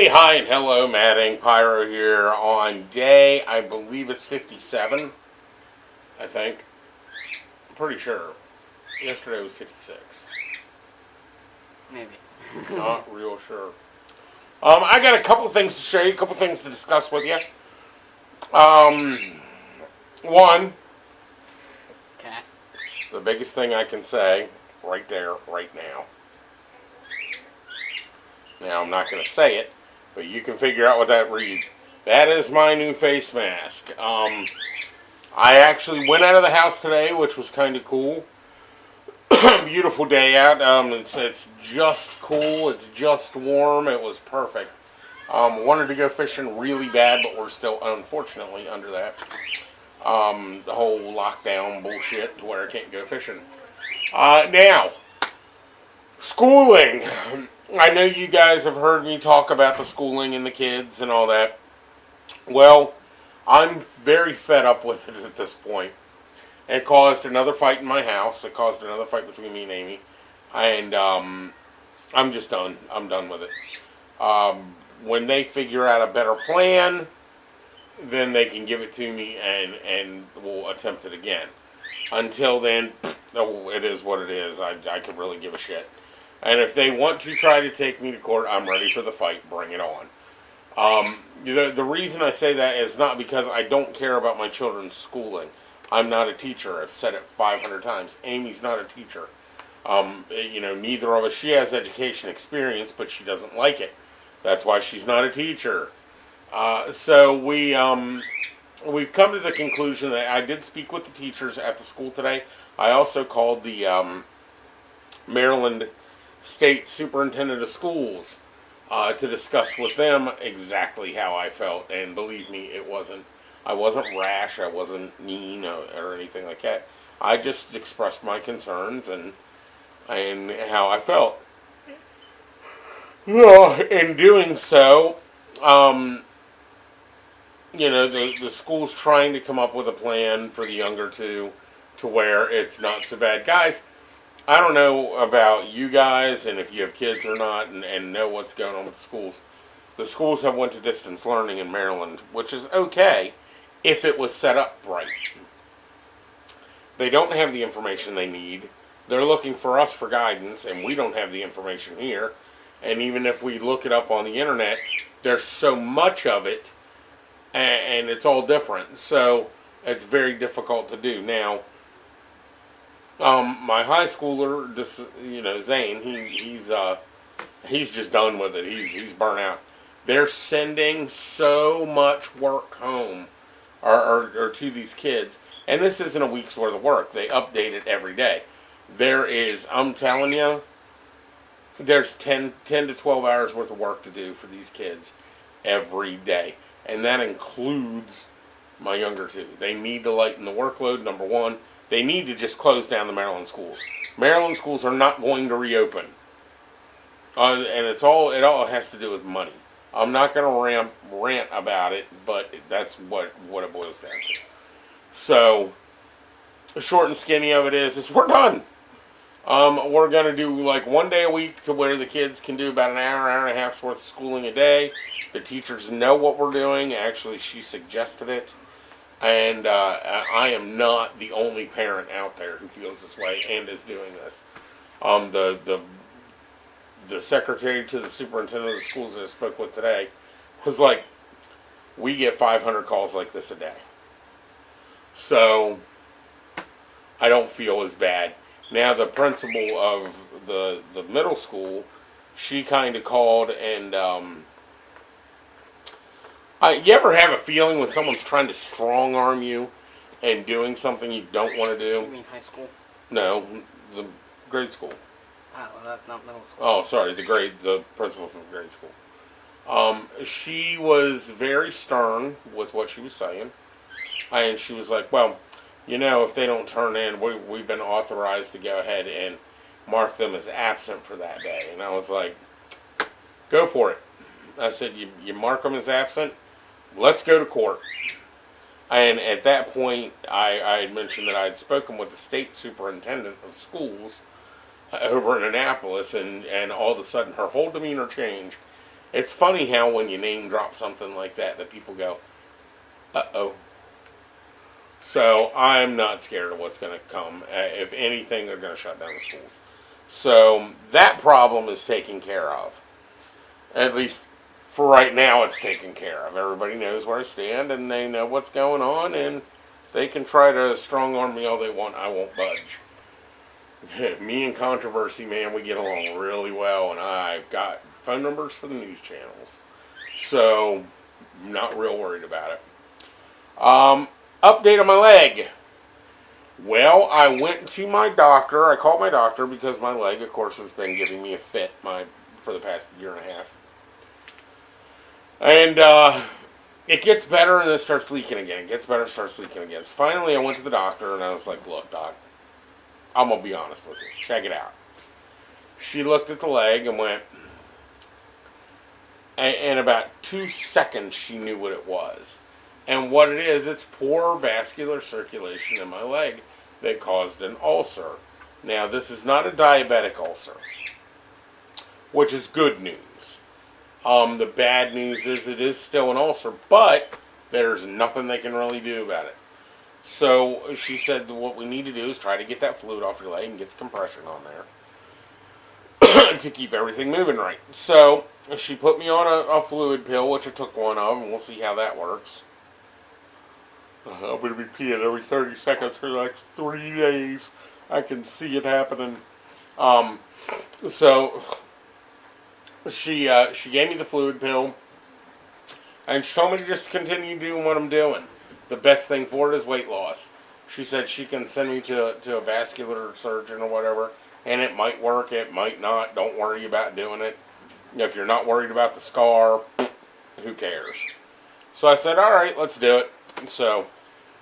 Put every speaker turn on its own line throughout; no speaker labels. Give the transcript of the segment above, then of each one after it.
Hey, hi, and hello, Madding Pyro here on day, I believe it's 57, I think. I'm pretty sure. Yesterday was 56.
Maybe.
Not real sure. I got a couple of things to show you, a couple of things to discuss with you. One,
Okay.
the biggest thing I can say, right there, right now. Now, I'm not going to say it, but you can figure out what that reads. That is my new face mask. I actually went out of the house today, which was kind of cool. Beautiful day out. It's just cool. It's just warm. It was perfect. Wanted to go fishing really bad, but we're still, unfortunately, under that. The whole lockdown bullshit to where I can't go fishing. Now, schooling. I know you guys have heard me talk about the schooling and the kids and all that. Well, I'm very fed up with it at this point. It caused another fight in my house. It caused another fight between me and Amy. And I'm just done. I'm done with it. When they figure out a better plan, then they can give it to me and we'll attempt it again. Until then, it is what it is. I could really give a shit. And if they want to try to take me to court, I'm ready for the fight. Bring it on. The reason I say that is not because I don't care about my children's schooling. I'm not a teacher. I've said it 500 times. Amy's not a teacher. Neither of us. She has education experience, but she doesn't like it. That's why she's not a teacher. So we've come to the conclusion that I did speak with the teachers at the school today. I also called the Maryland State Superintendent of Schools to discuss with them exactly how I felt, and believe me, I wasn't rash, I wasn't mean or anything like that. I just expressed my concerns and how I felt. In doing so, the school's trying to come up with a plan for the younger two to where it's not so bad. Guys, I don't know about you guys and if you have kids or not and know what's going on with the schools. The schools have went to distance learning in Maryland, which is okay if it was set up right. They don't have the information they need. They're looking for us for guidance, and we don't have the information here. And even if we look it up on the internet, there's so much of it, and it's all different. So it's very difficult to do. Now, my high schooler, Zane, he's just done with it. He's burnt out. They're sending so much work home or to these kids, and this isn't a week's worth of work. They update it every day. I'm telling you, there's 10 to 12 hours worth of work to do for these kids every day, and that includes my younger two. They need to lighten the workload, number one. They need to just close down the Maryland schools. Maryland schools are not going to reopen. And it all has to do with money. I'm not going to rant about it, but that's what it boils down to. So, the short and skinny of it is we're done. We're going to do like one day a week to where the kids can do about an hour and a half's worth of schooling a day. The teachers know what we're doing. Actually, she suggested it. And I am not the only parent out there who feels this way and is doing this. The secretary to the superintendent of the schools that I spoke with today was like, we get 500 calls like this a day. So I don't feel as bad. Now the principal of the middle school, she kind of called and you ever have a feeling when someone's trying to strong arm you and doing something you don't want to do?
You mean high school?
No, the grade school.
Oh, well, that's not middle school.
Oh, sorry, the principal from grade school. She was very stern with what she was saying. And she was like, well, if they don't turn in, we've been authorized to go ahead and mark them as absent for that day. And I was like, go for it. I said, you mark them as absent, let's go to court. And at that point, I had mentioned that I had spoken with the state superintendent of schools over in Annapolis, and all of a sudden her whole demeanor changed, It's funny how when you name drop something like that, that people go, uh-oh. So I'm not scared of what's going to come. If anything, they're going to shut down the schools. So that problem is taken care of. At least for right now, it's taken care of. Everybody knows where I stand, and they know what's going on, and they can try to strong arm me all they want. I won't budge. Me and Controversy, man, we get along really well, and I've got phone numbers for the news channels. So, I'm not real worried about it. Update on my leg. Well, I went to my doctor. I called my doctor because my leg, of course, has been giving me a fit for the past year and a half. And it gets better and then it starts leaking again. It gets better and starts leaking again. So finally, I went to the doctor and I was like, look, doc, I'm going to be honest with you. Check it out. She looked at the leg and went, and in about 2 seconds, she knew what it was. And what it is, it's poor vascular circulation in my leg that caused an ulcer. Now, this is not a diabetic ulcer, which is good news. The bad news is it is still an ulcer, but there's nothing they can really do about it. So she said what we need to do is try to get that fluid off your leg and get the compression on there to keep everything moving right. So she put me on a fluid pill, which I took one of, and we'll see how that works. I'm going to be peeing every 30 seconds for the next 3 days. I can see it happening. So she gave me the fluid pill, and she told me to just continue doing what I'm doing. The best thing for it is weight loss. She said she can send me to a vascular surgeon or whatever, and it might work, it might not. Don't worry about doing it. If you're not worried about the scar, who cares? So I said, all right, let's do it. So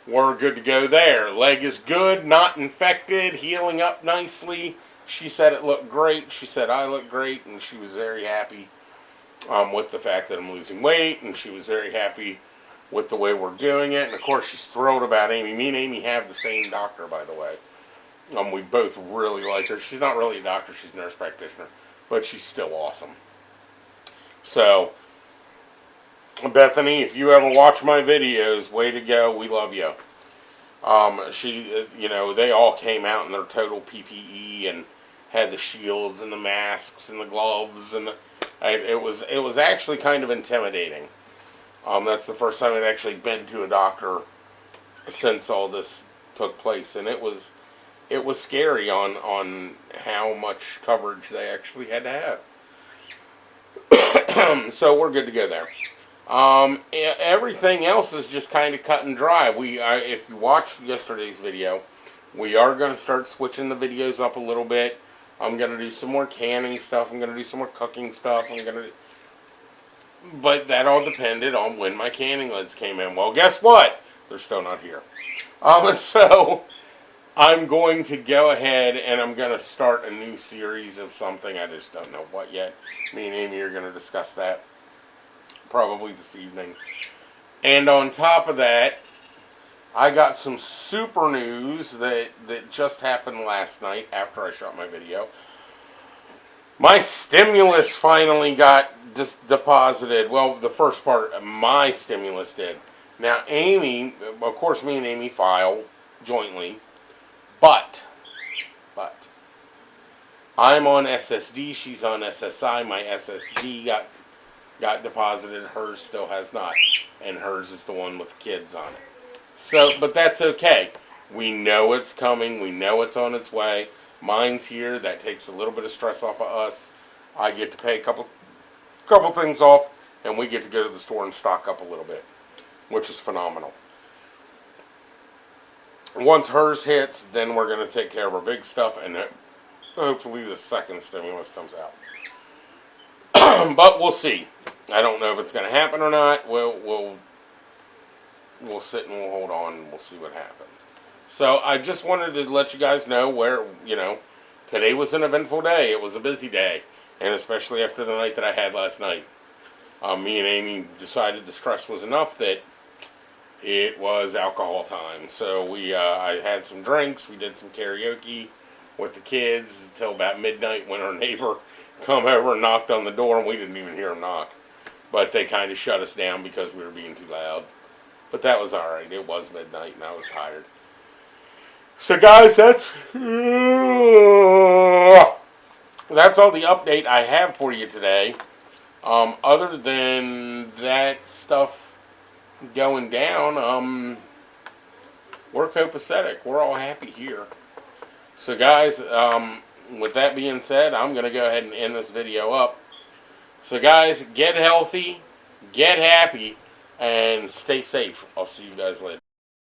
we're good to go there. Leg is good, not infected, healing up nicely. She said it looked great. She said I looked great, and she was very happy with the fact that I'm losing weight, and she was very happy with the way we're doing it. And of course, she's thrilled about Amy. Me and Amy have the same doctor, by the way. We both really like her. She's not really a doctor; she's a nurse practitioner, but she's still awesome. So, Bethany, if you ever watch my videos, way to go. We love you. They all came out in their total PPE and had the shields and the masks and the gloves, and it was actually kind of intimidating. That's the first time I'd actually been to a doctor since all this took place, and it was scary on how much coverage they actually had to have. So we're good to go there. Everything else is just kind of cut and dry. If you watched yesterday's video, we are going to start switching the videos up a little bit. I'm going to do some more canning stuff. I'm going to do some more cooking stuff. But that all depended on when my canning lids came in. Well, guess what? They're still not here. So I'm going to go ahead and I'm going to start a new series of something. I just don't know what yet. Me and Amy are going to discuss that probably this evening. And on top of that, I got some super news that just happened last night after I shot my video. My stimulus finally got deposited. Well, the first part of my stimulus did. Now, Amy, of course, me and Amy file jointly, but I'm on SSD, she's on SSI. My SSD got deposited, hers still has not, and hers is the one with kids on it. So, but that's okay. We know it's coming. We know it's on its way. Mine's here. That takes a little bit of stress off of us. I get to pay a couple things off, and we get to go to the store and stock up a little bit, which is phenomenal. Once hers hits, then we're going to take care of our big stuff, and hopefully the second stimulus comes out. But we'll see. I don't know if it's going to happen or not. We'll sit and we'll hold on and we'll see what happens. So I just wanted to let you guys know where, today was an eventful day. It was a busy day. And especially after the night that I had last night. Me and Amy decided the stress was enough that it was alcohol time. So I had some drinks. We did some karaoke with the kids until about midnight when our neighbor come over and knocked on the door, and we didn't even hear him knock. but they kind of shut us down because we were being too loud. But that was alright. It was midnight and I was tired. So guys, that's all the update I have for you today. Other than that stuff going down, we're copacetic. We're all happy here. So guys, with that being said, I'm going to go ahead and end this video up. So guys, get healthy, get happy, and stay safe. I'll see you guys later.